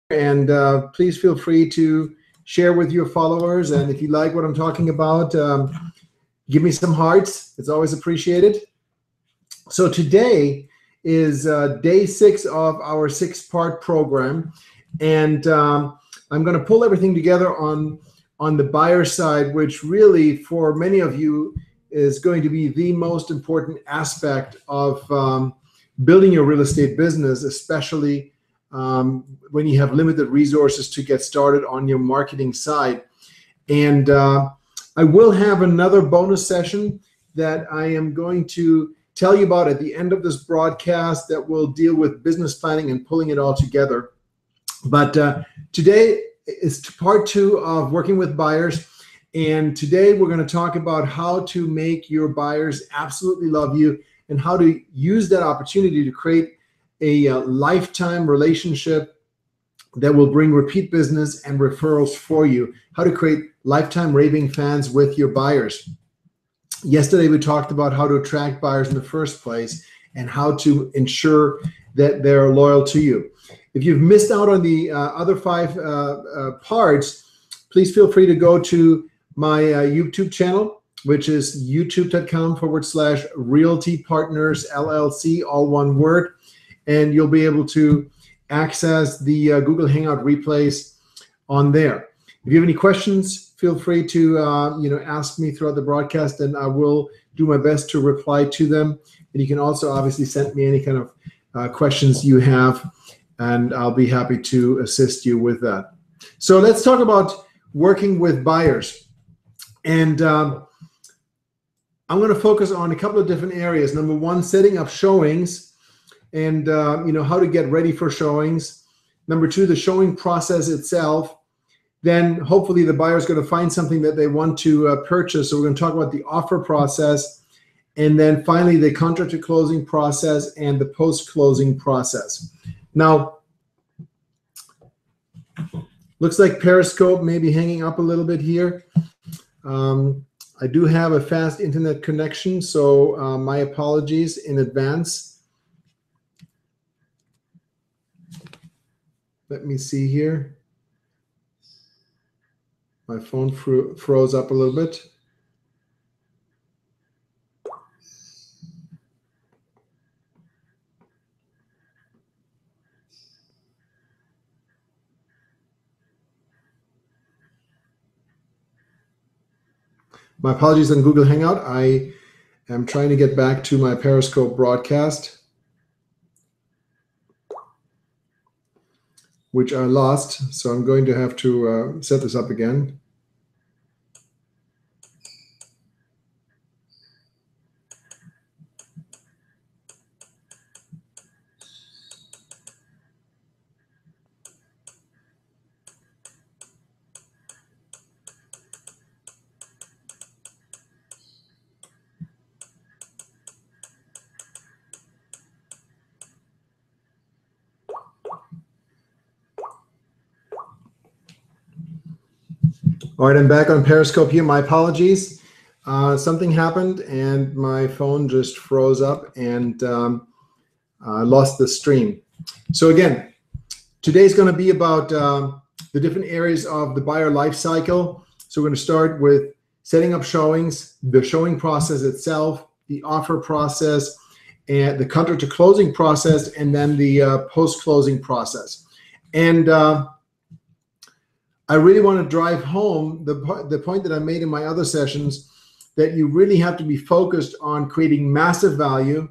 and please feel free to share with your followers. And if you like what I'm talking about, give me some hearts. It's always appreciated. So today is day 6 of our 6-part program, and I'm going to pull everything together on the buyer side, which really for many of you is going to be the most important aspect of building your real estate business, especially when you have limited resources to get started on your marketing side. And I will have another bonus session that I am going to tell you about at the end of this broadcast that will deal with business planning and pulling it all together. But today is part 2 of working with buyers. And today we're going to talk about how to make your buyers absolutely love you and how to use that opportunity to create a lifetime relationship that will bring repeat business and referrals for you. How to create lifetime raving fans with your buyers. Yesterday we talked about how to attract buyers in the first place and how to ensure that they're loyal to you. If you've missed out on the other 5 parts, please feel free to go to my YouTube channel, which is youtube.com/Realty Partners LLC, all one word. And you'll be able to access the Google Hangout replays on there. If you have any questions, feel free to ask me throughout the broadcast, and I will do my best to reply to them. And you can also obviously send me any kind of questions you have, and I'll be happy to assist you with that. So let's talk about working with buyers. And I'm going to focus on a couple of different areas. Number 1, setting up showings and how to get ready for showings. Number 2, the showing process itself. Then hopefully the buyer is going to find something that they want to purchase. So we're going to talk about the offer process. And then finally the contract to closing process and the post-closing process. Now, looks like Periscope may be hanging up a little bit here. I do have a fast internet connection, so my apologies in advance. Let me see here. My phone froze up a little bit. My apologies on Google Hangout. I am trying to get back to my Periscope broadcast, which I lost. So I'm going to have to set this up again. All right, I'm back on Periscope here. My apologies. Something happened and my phone just froze up and I lost the stream. So again, today's going to be about the different areas of the buyer life cycle. So we're going to start with setting up showings, the showing process itself, the offer process, and the contract to closing process, and then the post-closing process. And I really want to drive home the point that I made in my other sessions, that you really have to be focused on creating massive value,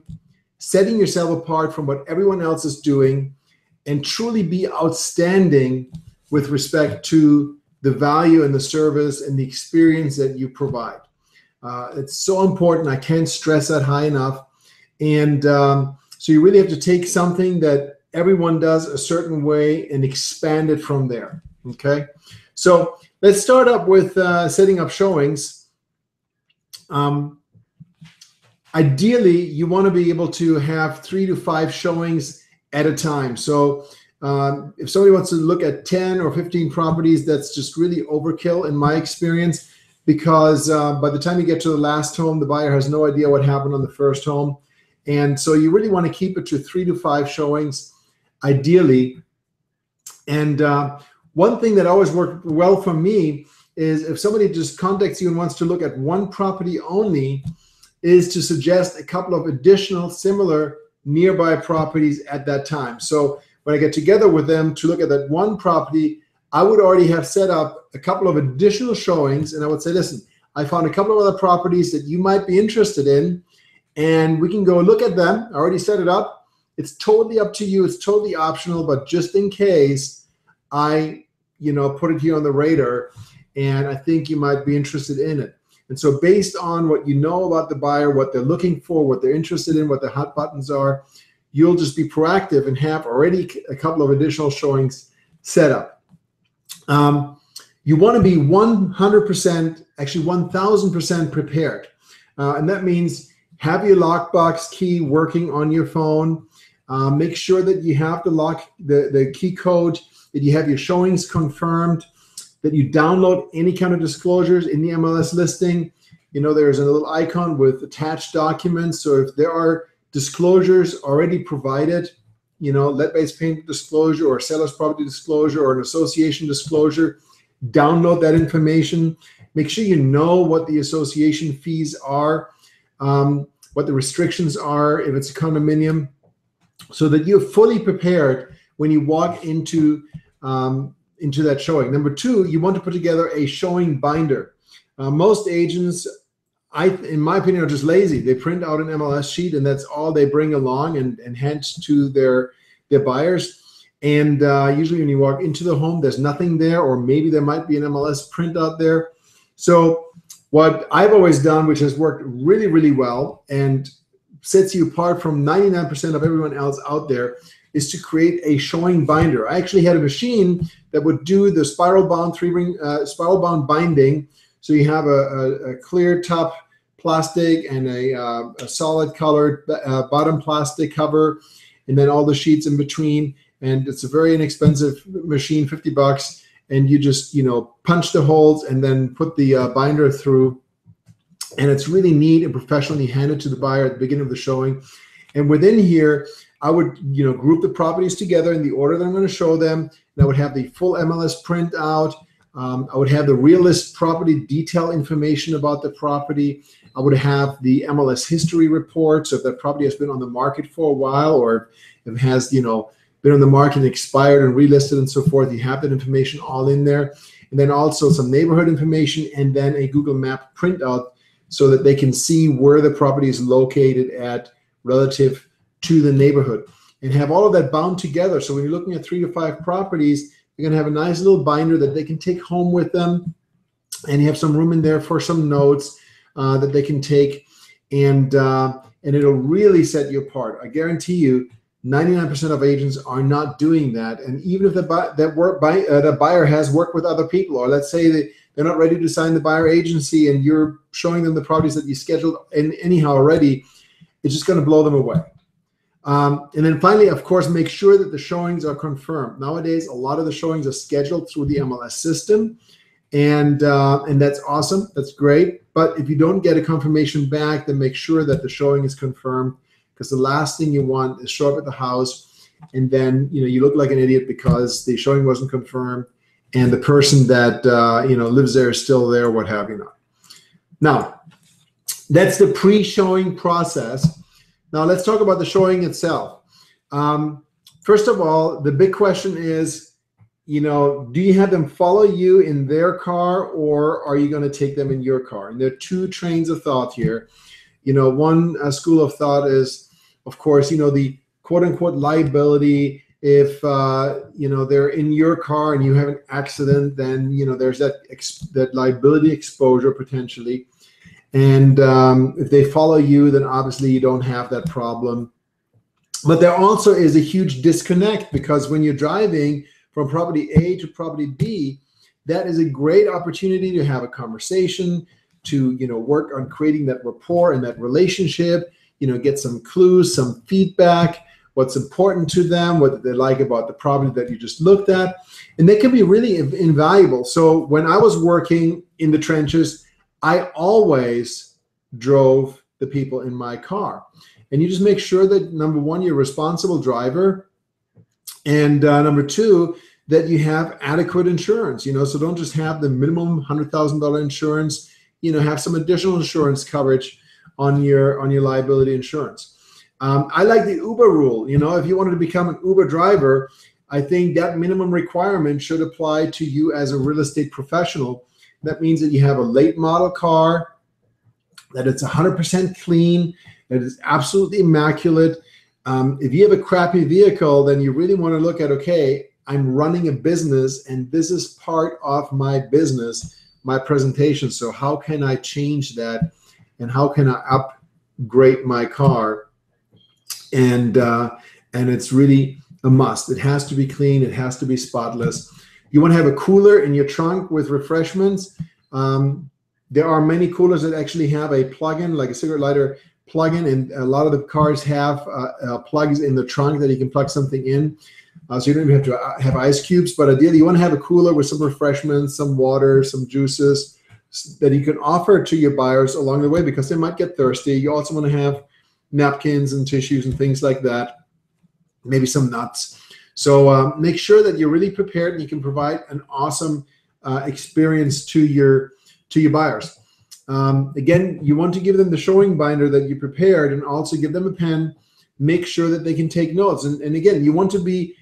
setting yourself apart from what everyone else is doing, and truly be outstanding with respect to the value and the service and the experience that you provide. It's so important. I can't stress that high enough. And so you really have to take something that everyone does a certain way and expand it from there. Okay, so let's start up with setting up showings. Ideally, you want to be able to have 3 to 5 showings at a time. So if somebody wants to look at 10 or 15 properties, that's just really overkill in my experience, because by the time you get to the last home, the buyer has no idea what happened on the first home. And so you really want to keep it to 3 to 5 showings, ideally. And one thing that always worked well for me is if somebody just contacts you and wants to look at one property only, is to suggest a couple of additional similar nearby properties at that time. So when I get together with them to look at that one property, I would already have set up a couple of additional showings, and I would say, listen, I found a couple of other properties that you might be interested in, and we can go look at them. I already set it up. It's totally up to you. It's totally optional, but just in case, I put it here on the radar, and I think you might be interested in it. And so based on what you know about the buyer, what they're looking for, what they're interested in, what the hot buttons are, you'll just be proactive and have already a couple of additional showings set up. You want to be 100%, actually 1,000% prepared. And that means have your lockbox key working on your phone. Make sure that you have the key code, that you have your showings confirmed, that you download any kind of disclosures in the MLS listing. There's a little icon with attached documents. So if there are disclosures already provided, lead-based payment disclosure or seller's property disclosure or an association disclosure, download that information. Make sure you know what the association fees are, what the restrictions are if it's a condominium, so that you're fully prepared when you walk into that showing. Number two, you want to put together a showing binder. Most agents, in my opinion, are just lazy. They print out an MLS sheet and that's all they bring along and hand to their buyers. And usually when you walk into the home, there's nothing there, or maybe there might be an MLS print out there. So what I've always done, which has worked really, really well and sets you apart from 99% of everyone else out there, is to create a showing binder. I actually had a machine that would do the spiral bound spiral bound binding. So you have a clear top plastic and a solid colored bottom plastic cover, and then all the sheets in between. And it's a very inexpensive machine, $50, and you just punch the holes and then put the binder through. And it's really neat and professional. You hand it to the buyer at the beginning of the showing, and within here, I would group the properties together in the order that I'm going to show them, and I would have the full MLS print out. I would have the realist property detail information about the property. I would have the MLS history report, so if that property has been on the market for a while, or if it has been on the market and expired and relisted and so forth, you have that information all in there. And then also some neighborhood information, and then a Google Map printout so that they can see where the property is located at relative to the neighborhood, and have all of that bound together. So when you're looking at 3 to 5 properties, you're going to have a nice little binder that they can take home with them, and you have some room in there for some notes that they can take, and it'll really set you apart. I guarantee you 99% of agents are not doing that. And even if the buyer has worked with other people, or let's say they're not ready to sign the buyer agency and you're showing them the properties that you scheduled anyhow already, it's just going to blow them away. And then finally, of course, make sure that the showings are confirmed. Nowadays, a lot of the showings are scheduled through the MLS system, and that's awesome. That's great. But if you don't get a confirmation back, then make sure that the showing is confirmed, because the last thing you want is show up at the house and then you look like an idiot because the showing wasn't confirmed and the person that lives there is still there, what have you not. Now, that's the pre-showing process. Now let's talk about the showing itself. First of all, the big question is, do you have them follow you in their car, or are you going to take them in your car? And there are two trains of thought here. One school of thought is, of course, the quote unquote liability. If they're in your car and you have an accident, then there's that liability exposure potentially. And if they follow you, then obviously you don't have that problem. But there also is a huge disconnect, because when you're driving from property A to property B, that is a great opportunity to have a conversation, to work on creating that rapport and that relationship, get some clues, some feedback, what's important to them, what they like about the property that you just looked at. And they can be really invaluable. So when I was working in the trenches, I always drove the people in my car. And you just make sure that, number one, you're a responsible driver. And number two, that you have adequate insurance, so don't just have the minimum $100,000 insurance, have some additional insurance coverage on your liability insurance. I like the Uber rule. If you wanted to become an Uber driver, I think that minimum requirement should apply to you as a real estate professional. That means that you have a late model car, that it's 100% clean, that it's absolutely immaculate. If you have a crappy vehicle, then you really want to look at, okay, I'm running a business and this is part of my business, my presentation. So how can I change that? And how can I upgrade my car? And it's really a must. It has to be clean. It has to be spotless. You want to have a cooler in your trunk with refreshments. There are many coolers that actually have a plug-in, like a cigarette lighter plug-in, and a lot of the cars have plugs in the trunk that you can plug something in. So you don't even have to have ice cubes, but ideally you want to have a cooler with some refreshments, some water, some juices that you can offer to your buyers along the way, because they might get thirsty. You also want to have napkins and tissues and things like that, maybe some nuts. So make sure that you're really prepared and you can provide an awesome experience to your buyers. Again, you want to give them the showing binder that you prepared, and also give them a pen. Make sure that they can take notes. And again, you want to be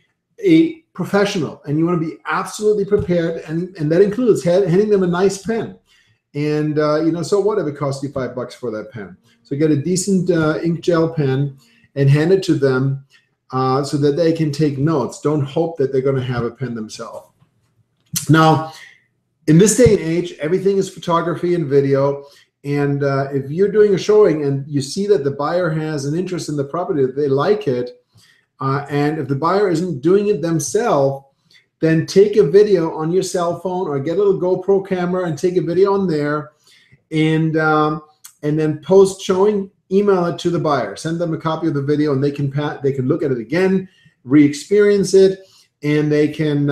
a professional and you want to be absolutely prepared, and that includes handing them a nice pen. And so what if it costs you $5 for that pen? So get a decent ink gel pen and hand it to them so that they can take notes. Don't hope that they're going to have a pen themselves. Now, in this day and age, everything is photography and video. And if you're doing a showing and you see that the buyer has an interest in the property, that they like it, and if the buyer isn't doing it themselves, then take a video on your cell phone or get a little GoPro camera and take a video on there, and then post showing, email it to the buyer, send them a copy of the video, and they can look at it again, re-experience it, and they can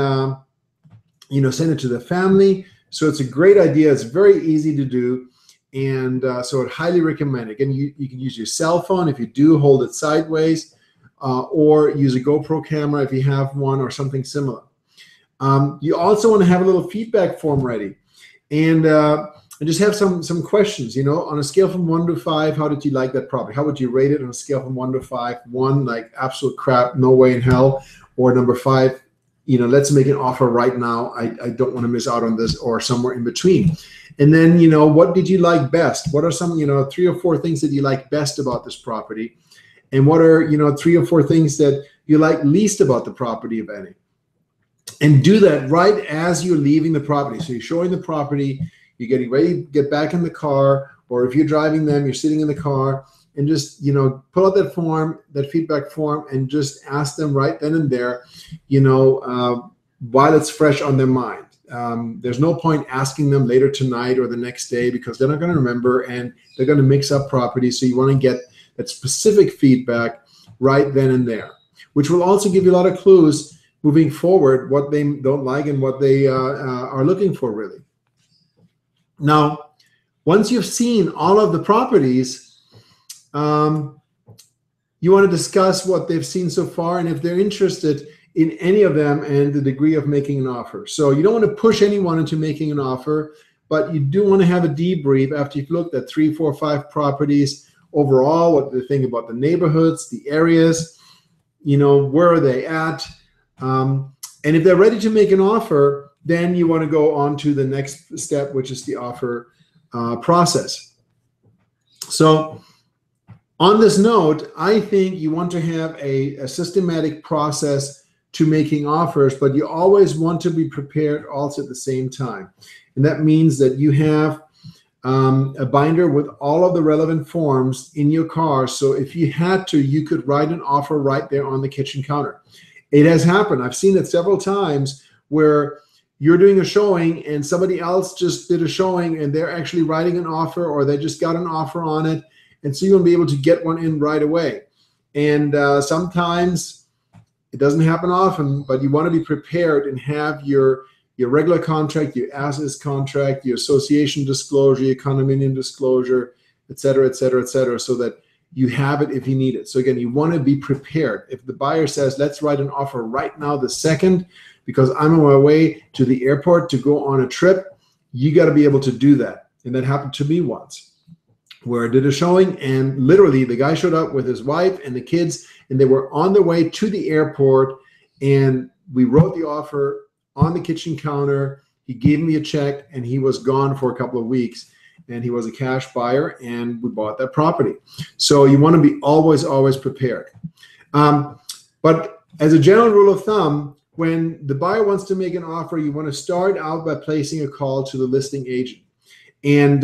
send it to the family. So it's a great idea. It's very easy to do. And so I'd highly recommend it. Again, you can use your cell phone. If you do, hold it sideways, or use a GoPro camera if you have one or something similar. You also want to have a little feedback form ready, and just have some questions. On a scale from 1 to 5, how did you like that property? How would you rate it on a scale from 1 to 5? 1, like absolute crap, no way in hell, or number 5, let's make an offer right now. I don't want to miss out on this, or somewhere in between. And then, what did you like best? What are some, 3 or 4 things that you like best about this property? And what are, 3 or 4 things that you like least about the property, if any? And do that right as you're leaving the property. So you're showing the property, you're getting ready to get back in the car, or if you're driving them, you're sitting in the car, and just, pull out that form, that feedback form, and just ask them right then and there, while it's fresh on their mind. There's no point asking them later tonight or the next day, because they're not going to remember and they're going to mix up properties. So you want to get that specific feedback right then and there, which will also give you a lot of clues moving forward, what they don't like and what they are looking for, really. Now, once you've seen all of the properties, you want to discuss what they've seen so far and if they're interested in any of them and the degree of making an offer. So you don't want to push anyone into making an offer, but you do want to have a debrief after you've looked at 3, 4, 5 properties overall, what they think about the neighborhoods, the areas, where are they at? And if they're ready to make an offer, then you want to go on to the next step, which is the offer process. So on this note, I think you want to have a systematic process to making offers, but you always want to be prepared also at the same time. And that means that you have a binder with all of the relevant forms in your car. So if you had to, you could write an offer right there on the kitchen counter. It has happened. I've seen it several times where you're doing a showing and somebody else just did a showing and they're actually writing an offer, or they just got an offer on it. And so you want to be able to get one in right away. And sometimes it doesn't happen often, but you want to be prepared and have your regular contract, your as-is contract, your association disclosure, your condominium disclosure, et cetera, so that you have it if you need it. So again, you want to be prepared. If the buyer says, let's write an offer right now, the second, because I'm on my way to the airport to go on a trip. You got to be able to do that. And that happened to me once, where I did a showing, and literally the guy showed up with his wife and the kids, and they were on their way to the airport, and we wrote the offer on the kitchen counter. He gave me a check, and he was gone for a couple of weeks, and he was a cash buyer, and we bought that property. So you want to be always prepared. But as a general rule of thumb, when the buyer wants to make an offer, you want to start out by placing a call to the listing agent. And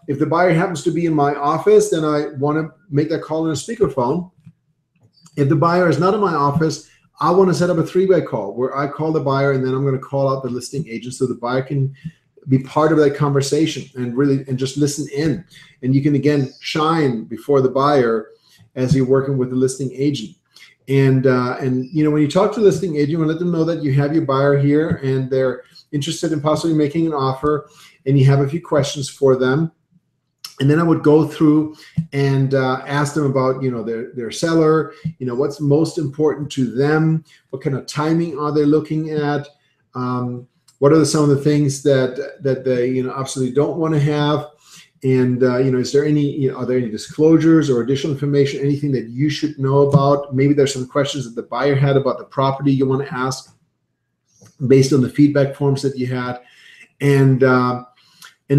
if the buyer happens to be in my office, then I want to make that call on a speakerphone. If the buyer is not in my office, I want to set up a three-way call where I call the buyer, and then I'm going to call out the listing agent so the buyer can be part of that conversation and just listen in. And you can, again, shine before the buyer as you're working with the listing agent. And you know, when you talk to the listing agent, you want to let them know that you have your buyer here and they're interested in possibly making an offer, and you have a few questions for them. And then I would go through and ask them about, you know, their seller, you know, what's most important to them, what kind of timing are they looking at, what are some of the things that they, you know, absolutely don't want to have, and you know, is there any, you know, are there any disclosures or additional information, anything that you should know about? Maybe there's some questions that the buyer had about the property you want to ask based on the feedback forms that you had, and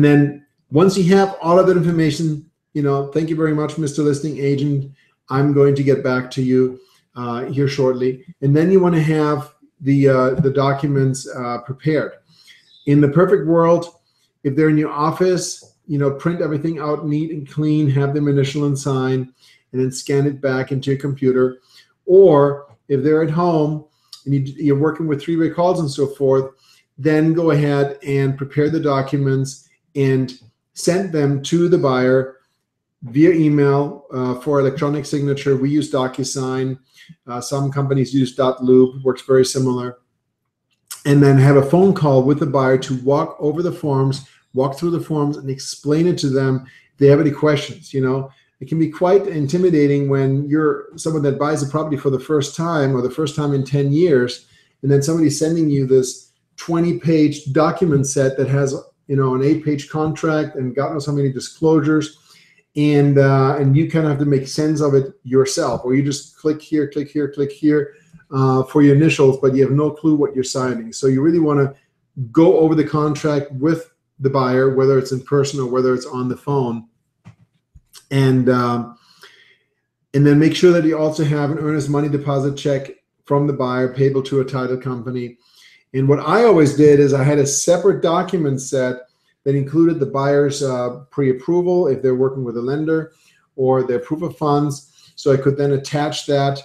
then once you have all of that information, you know, thank you very much, Mr. Listing Agent. I'm going to get back to you here shortly. And then you want to have the documents prepared. In the perfect world, if they're in your office, you know, print everything out neat and clean, have them initial and sign, and then scan it back into your computer. Or if they're at home and you're working with three-way calls and so forth, then go ahead and prepare the documents and send them to the buyer via email for electronic signature. We use DocuSign. Some companies use .loop, works very similar. And then have a phone call with the buyer to walk through the forms and explain it to them if they have any questions. You know, it can be quite intimidating when you're someone that buys a property for the first time or the first time in 10 years, and then somebody's sending you this 20-page document set that has, you know, an 8-page contract and God knows how many disclosures, and you kind of have to make sense of it yourself, or you just click here for your initials, but you have no clue what you're signing. So you really want to go over the contract with the buyer, whether it's in person or whether it's on the phone, and then make sure that you also have an earnest money deposit check from the buyer payable to a title company. And what I always did is I had a separate document set that included the buyer's pre-approval if they're working with a lender, or their proof of funds. So I could then attach that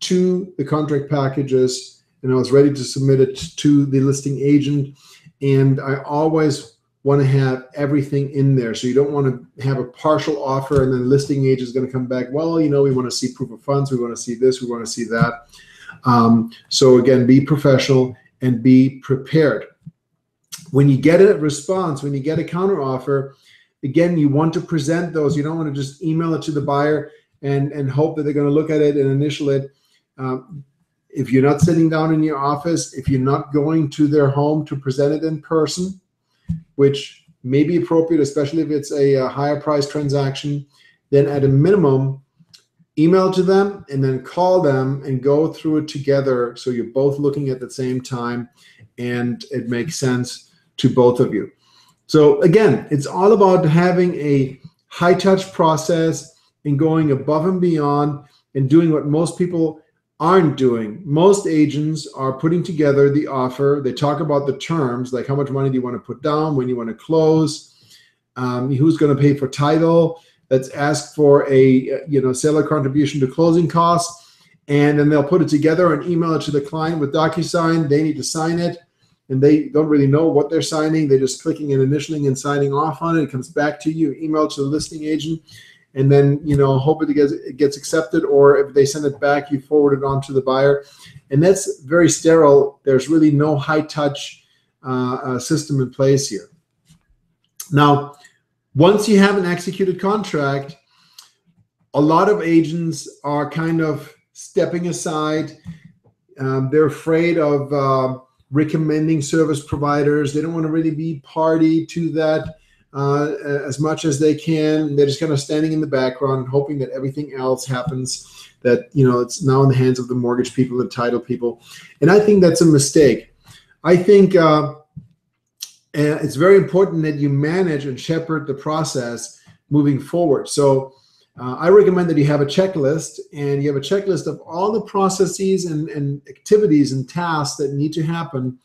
to the contract packages, and I was ready to submit it to the listing agent. And I always want to have everything in there. So you don't want to have a partial offer and then the listing agent is going to come back, well, you know, we want to see proof of funds, we want to see this, we want to see that. So again, be professional and be prepared. When you get a response, when you get a counter offer, again, you want to present those. You don't want to just email it to the buyer and hope that they're going to look at it and initial it. If you're not sitting down in your office, if you're not going to their home to present it in person, which may be appropriate, especially if it's a higher price transaction, then at a minimum, email to them and then call them and go through it together so you're both looking at the same time and it makes sense to both of you. So again, it's all about having a high-touch process and going above and beyond and doing what most people aren't doing. Most agents are putting together the offer. They talk about the terms, like how much money do you want to put down, when you want to close, who's going to pay for title. Let's ask for a seller contribution to closing costs, and then they'll put it together and email it to the client with DocuSign. They need to sign it, and they don't really know what they're signing. They're just clicking and initialing and signing off on it. It comes back to you, email to the listing agent, and then hope it gets accepted, or if they send it back, you forward it on to the buyer. And that's very sterile. There's really no high-touch system in place here. Now, once you have an executed contract, a lot of agents are kind of stepping aside. They're afraid of recommending service providers. They don't want to really be party to that as much as they can. They're just kind of standing in the background, hoping that everything else happens, that, you know, it's now in the hands of the mortgage people, the title people. And I think that's a mistake. I think it's very important that you manage and shepherd the process moving forward. So I recommend that you have a checklist, and you have a checklist of all the processes and activities and tasks that need to happen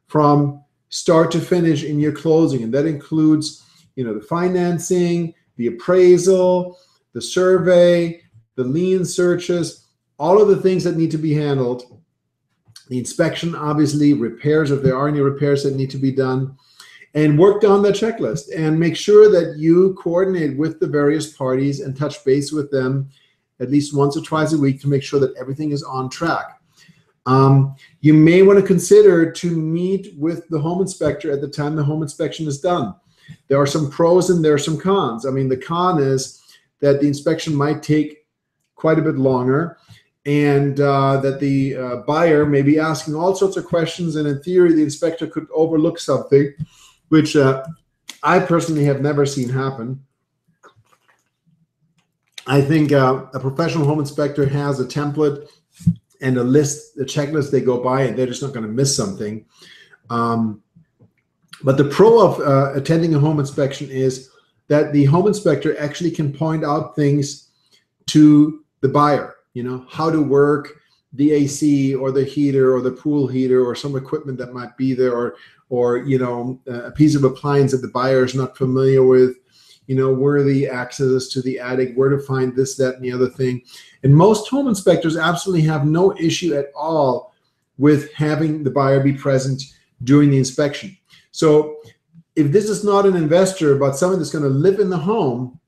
from start to finish in your closing. And that includes, you know, the financing, the appraisal, the survey, the lien searches, all of the things that need to be handled. The inspection, obviously, repairs, if there are any repairs that need to be done. And work down that checklist and make sure that you coordinate with the various parties and touch base with them at least once or twice a week to make sure that everything is on track. You may want to consider to meet with the home inspector at the time the home inspection is done. There are some pros and there are some cons. I mean, the con is that the inspection might take quite a bit longer, and that the buyer may be asking all sorts of questions, and in theory, the inspector could overlook something, which I personally have never seen happen. I think a professional home inspector has a template and a list, a checklist they go by, and they're just not going to miss something. But the pro of attending a home inspection is that the home inspector actually can point out things to the buyer, you know, how to work the AC or the heater or the pool heater or some equipment that might be there, or you know, a piece of appliance that the buyer is not familiar with, you know, where the access to the attic, where to find this, that, and the other thing. And most home inspectors absolutely have no issue at all with having the buyer be present during the inspection. So if this is not an investor, but someone that's going to live in the home,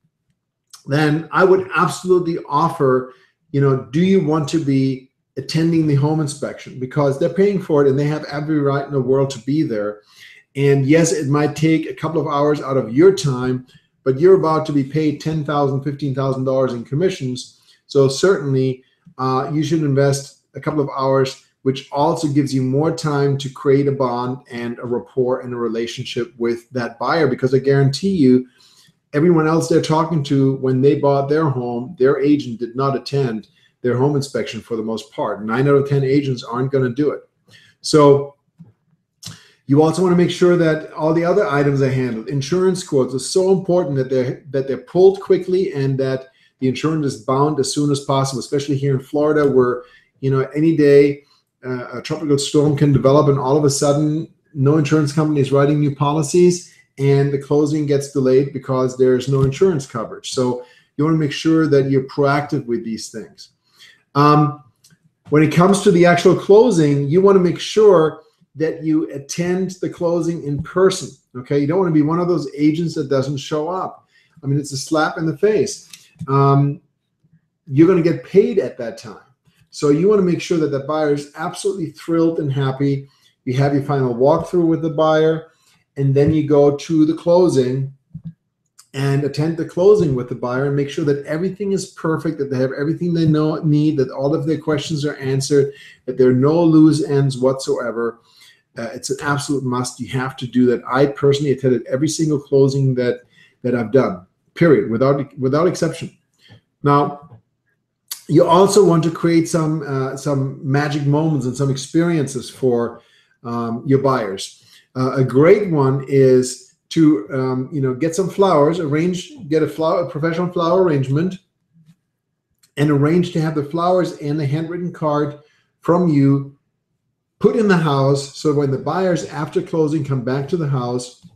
then I would absolutely offer, you know, do you want to be attending the home inspection? Because they're paying for it and they have every right in the world to be there. And yes, it might take a couple of hours out of your time, but you're about to be paid $10,000, $15,000 in commissions. So certainly you should invest a couple of hours, which also gives you more time to create a bond and a rapport and a relationship with that buyer. Because I guarantee you, everyone else they're talking to, when they bought their home, their agent did not attend their home inspection for the most part. 9 out of 10 agents aren't going to do it. So you also want to make sure that all the other items are handled. Insurance quotes are so important that they're pulled quickly and that the insurance is bound as soon as possible, especially here in Florida, where, you know, any day a tropical storm can develop and all of a sudden no insurance company is writing new policies and the closing gets delayed because there's no insurance coverage. So you want to make sure that you're proactive with these things. When it comes to the actual closing, you want to make sure that you attend the closing in person, okay? You don't want to be one of those agents that doesn't show up. I mean, it's a slap in the face. You're going to get paid at that time. So you want to make sure that the buyer is absolutely thrilled and happy. You have your final walkthrough with the buyer, and then you go to the closing and attend the closing with the buyer and make sure that everything is perfect, that they have everything they need, that all of their questions are answered, that there are no loose ends whatsoever. It's an absolute must. You have to do that. I personally attended every single closing that I've done, period, without exception. Now, you also want to create some magic moments and some experiences for your buyers. A great one is to get some flowers, get a professional flower arrangement, and arrange to have the flowers and a handwritten card from you put in the house, so when the buyers after closing come back to the house,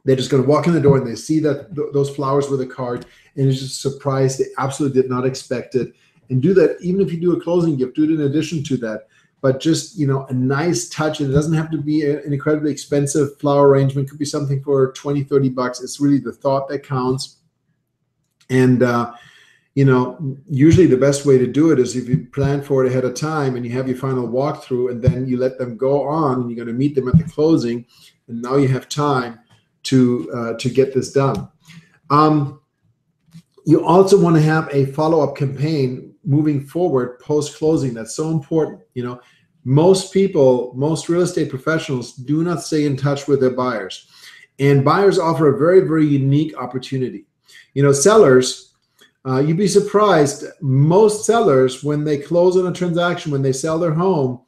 they're just going to walk in the door and they see that those flowers with a card, and it's just a surprise. They absolutely did not expect it. And do that even if you do a closing gift, do it in addition to that. But just, you know, a nice touch, and it doesn't have to be an incredibly expensive flower arrangement. It could be something for 20, 30 bucks. It's really the thought that counts. And, you know, usually the best way to do it is if you plan for it ahead of time and you have your final walkthrough, and then you let them go on and you're going to meet them at the closing, and now you have time to get this done. You also want to have a follow-up campaign moving forward post-closing. That's so important. You know, most people, most real estate professionals do not stay in touch with their buyers. And buyers offer a very, very unique opportunity. Sellers, you'd be surprised, most sellers, when they close on a transaction, when they sell their home,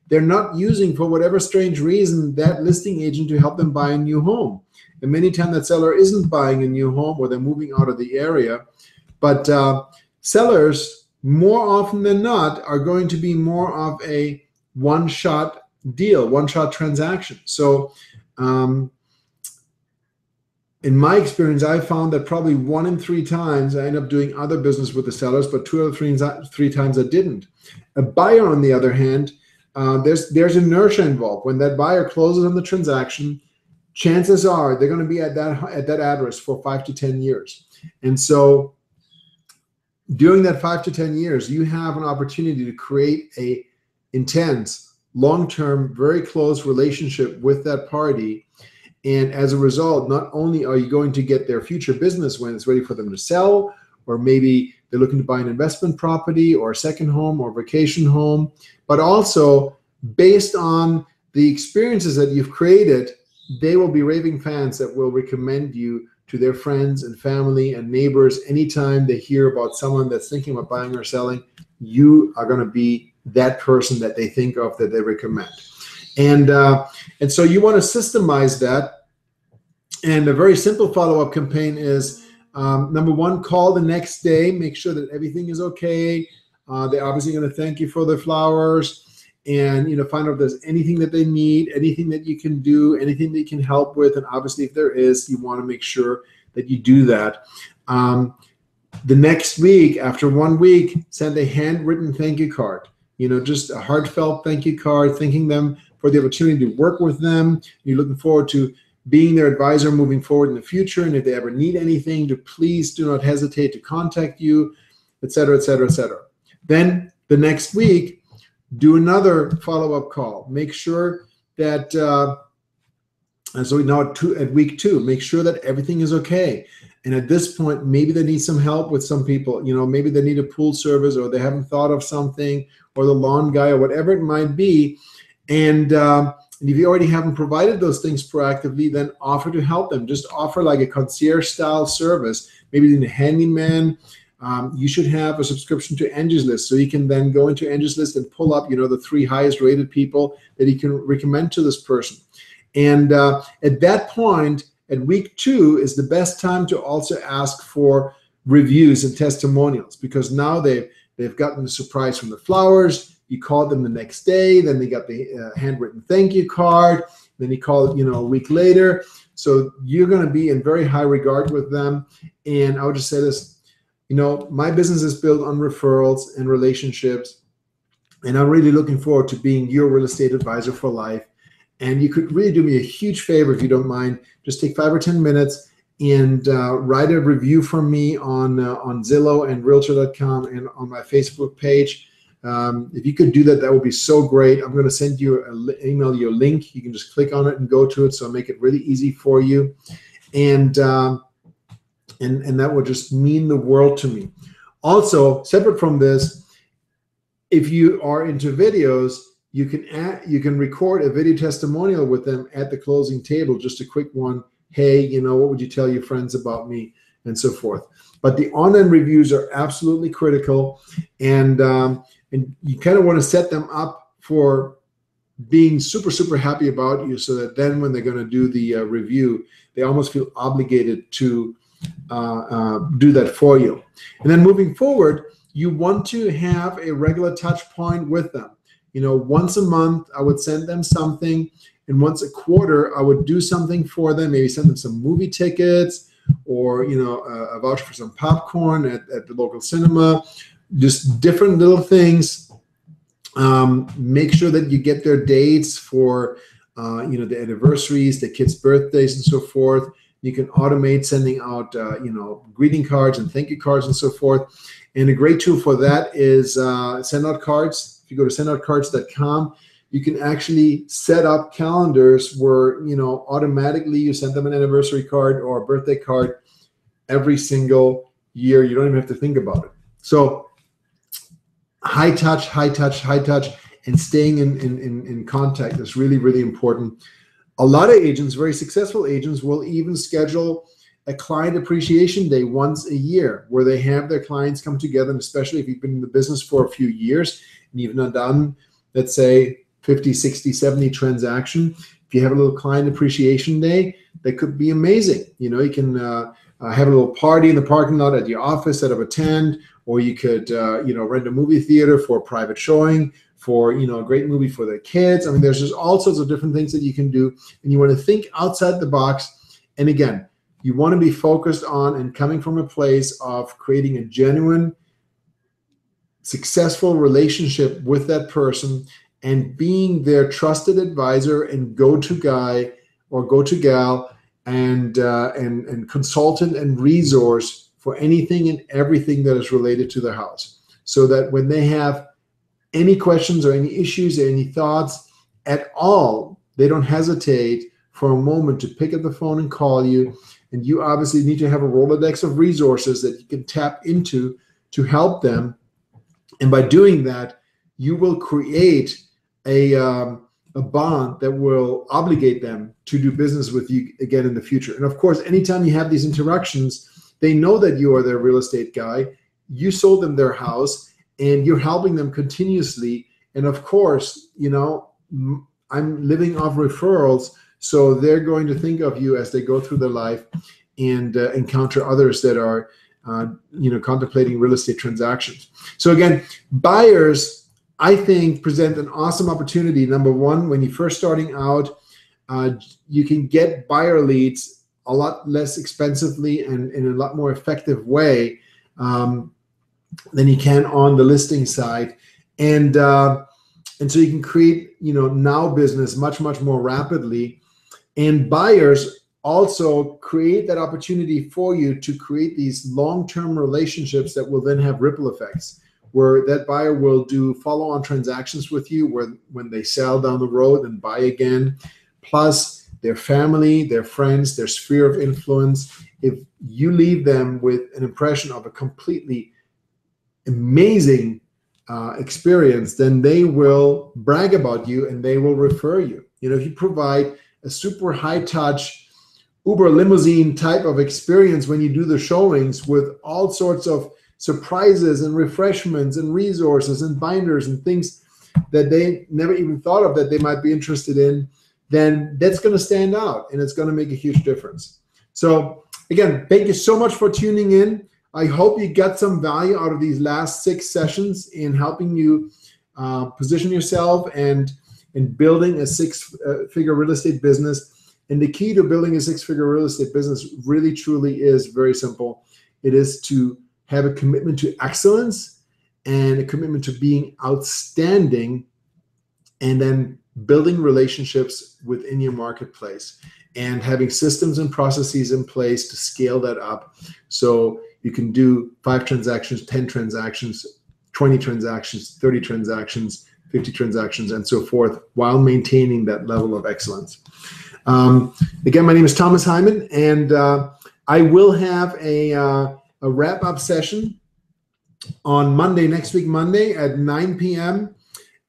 they're not using, for whatever strange reason, that listing agent to help them buy a new home. And many times that seller isn't buying a new home, or they're moving out of the area. But sellers, more often than not, are going to be more of a one-shot deal, one-shot transaction. So in my experience, I found that probably 1 in 3 times I end up doing other business with the sellers, but 2 or 3 times I didn't. A buyer, on the other hand, there's inertia involved. When that buyer closes on the transaction, chances are they're going to be at that address for 5 to 10 years. And so during that 5 to 10 years, you have an opportunity to create a intense, long-term, very close relationship with that party. And as a result, not only are you going to get their future business when it's ready for them to sell, or maybe they're looking to buy an investment property or a second home or vacation home, but also based on the experiences that you've created, they will be raving fans that will recommend you to their friends and family and neighbors. Anytime they hear about someone that's thinking about buying or selling, you are going to be that person that they think of, that they recommend. And so you want to systemize that. And a very simple follow-up campaign is, number one, call the next day, make sure that everything is okay. They're obviously going to thank you for the flowers, and find out if there's anything that they need, anything that you can do, anything that you can help with. And obviously, if there is, you want to make sure that you do that. The next week, after 1 week, send a handwritten thank you card. Just a heartfelt thank you card, thanking them for the opportunity to work with them. You're looking forward to being their advisor moving forward in the future. And if they ever need anything, please do not hesitate to contact you, et cetera, et cetera, et cetera. Then the next week, do another follow-up call. Make sure that, and so now at week 2, make sure that everything is okay. And at this point, maybe they need some help with some people. Maybe they need a pool service, or they haven't thought of something, or the lawn guy, or whatever it might be. And if you already haven't provided those things proactively, then offer to help them. Just offer like a concierge-style service. Maybe in a handyman. You should have a subscription to Angie's List, so you can then go into Angie's List and pull up, the 3 highest rated people that you can recommend to this person. And at that point, at week 2 is the best time to also ask for reviews and testimonials, because now they've gotten the surprise from the flowers. You called them the next day, then they got the handwritten thank you card. Then you call it, a week later. So you're going to be in very high regard with them. And I would just say this. My business is built on referrals and relationships, and I'm really looking forward to being your real estate advisor for life. And you could really do me a huge favor, if you don't mind. Just take 5 or 10 minutes and write a review for me on Zillow and Realtor.com and on my Facebook page. If you could do that, that would be so great. I'm going to send you email you a link. You can just click on it and go to it. So I'll make it really easy for you. And that would just mean the world to me. Also, separate from this, if you are into videos, you can record a video testimonial with them at the closing table, just a quick one. Hey, what would you tell your friends about me, and so forth. But the online reviews are absolutely critical, and you kind of want to set them up for being super, super happy about you, so that then when they're going to do the review, they almost feel obligated to do that for you. And then moving forward, you want to have a regular touch point with them. Once a month, I would send them something, and once a quarter, I would do something for them. Maybe send them some movie tickets, or a voucher for some popcorn at the local cinema. Just different little things. Make sure that you get their dates for the anniversaries, the kids' birthdays, and so forth. You can automate sending out, greeting cards and thank you cards and so forth. And a great tool for that is Send Out Cards. If you go to sendoutcards.com, you can actually set up calendars where, automatically you send them an anniversary card or a birthday card every single year. You don't even have to think about it. So high touch, high touch, high touch. and staying in contact is really, really important. A lot of agents, very successful agents, will even schedule a client appreciation day once a year where they have their clients come together, and especially if you've been in the business for a few years and you've not done, let's say, 50, 60, 70 transaction. If you have a little client appreciation day, that could be amazing. You know, you can have a little party in the parking lot at your office, set up a tent, or you could, rent a movie theater for a private showing for, a great movie for the kids. I mean, there's just all sorts of different things that you can do, and you want to think outside the box. And again, you want to be focused on and coming from a place of creating a genuine, successful relationship with that person and being their trusted advisor and go-to guy or go-to gal and consultant and resource for anything and everything that is related to their house. So that when they have any questions or any issues or any thoughts at all, they don't hesitate for a moment to pick up the phone and call you. And you obviously need to have a Rolodex of resources that you can tap into to help them. And by doing that, you will create a bond that will obligate them to do business with you again in the future. And of course, anytime you have these interactions, they know that you are their real estate guy. You sold them their house and you're helping them continuously. And of course, I'm living off referrals. So they're going to think of you as they go through their life and encounter others that are, contemplating real estate transactions. So again, buyers, I think, present an awesome opportunity. Number one, when you're first starting out, you can get buyer leads a lot less expensively and in a lot more effective way than you can on the listing side. And so you can create, now business much, much more rapidly. And buyers also create that opportunity for you to create these long-term relationships that will then have ripple effects, where that buyer will do follow-on transactions with you when they sell down the road and buy again, plus their family, their friends, their sphere of influence. If you leave them with an impression of a completely amazing experience, then they will brag about you and they will refer you. If you provide a super high-touch Uber limousine type of experience when you do the showings with all sorts of surprises and refreshments and resources and binders and things that they never even thought of that they might be interested in, then that's going to stand out and it's going to make a huge difference. So again, thank you so much for tuning in. I hope you got some value out of these last 6 sessions in helping you position yourself and building a 6-figure real estate business. And the key to building a 6-figure real estate business really, truly is very simple. It is to have a commitment to excellence and a commitment to being outstanding, and then building relationships within your marketplace and having systems and processes in place to scale that up. So you can do 5 transactions, 10 transactions, 20 transactions, 30 transactions, 50 transactions, and so forth, while maintaining that level of excellence. Again, my name is Thomas Hyman, and I will have a wrap-up session on Monday, next week, Monday at 9 p.m.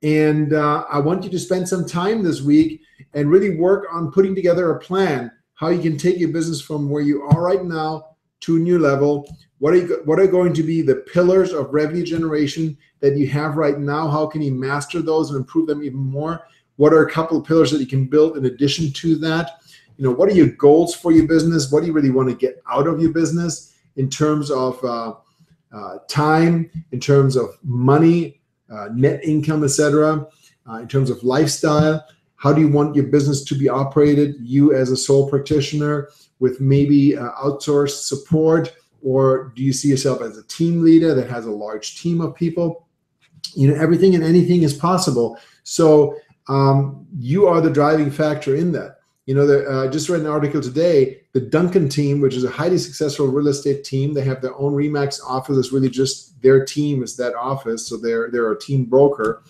And I want you to spend some time this week and really work on putting together a plan, how you can take your business from where you are right now to a new level. What are going to be the pillars of revenue generation that you have right now? How can you master those and improve them even more? What are a couple of pillars that you can build in addition to that? What are your goals for your business? What do you really want to get out of your business in terms of time, in terms of money, net income, etc., in terms of lifestyle? How do you want your business to be operated, you as a sole practitioner with maybe outsourced support? Or do you see yourself as a team leader that has a large team of people? Everything and anything is possible. So you are the driving factor in that. I just read an article today, the Duncan team, which is a highly successful real estate team. They have their own RE/MAX office. It's really just their team is that office. So they're a team broker.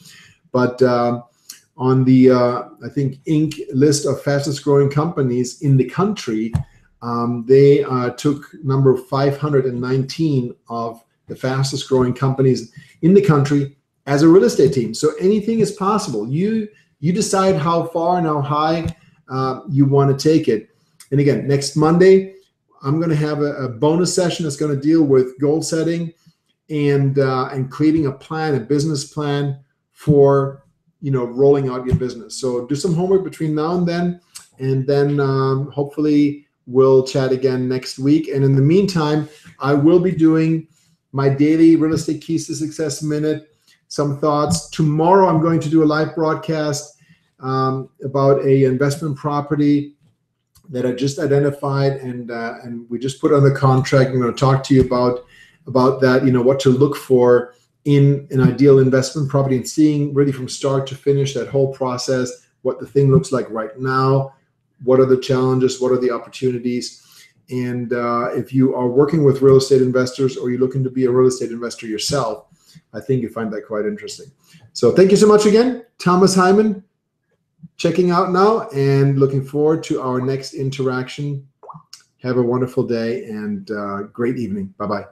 But on the, I think, Inc. list of fastest growing companies in the country, they took number 519 of the fastest growing companies in the country as a real estate team. So anything is possible. You decide how far and how high you want to take it. And again, next Monday, I'm going to have a bonus session that's going to deal with goal setting and creating a plan, a business plan for rolling out your business. So do some homework between now and then hopefully we'll chat again next week. And in the meantime, I will be doing my daily real estate keys to success minute, some thoughts. Tomorrow, I'm going to do a live broadcast about a investment property that I just identified and we just put on the contract. I'm going to talk to you about that, what to look for in an ideal investment property and seeing really from start to finish that whole process, what the thing looks like right now, what are the challenges, what are the opportunities. And if you are working with real estate investors or you're looking to be a real estate investor yourself, I think you find that quite interesting. So thank you so much again. Thomas Hyman checking out now and looking forward to our next interaction. Have a wonderful day and great evening. Bye-bye.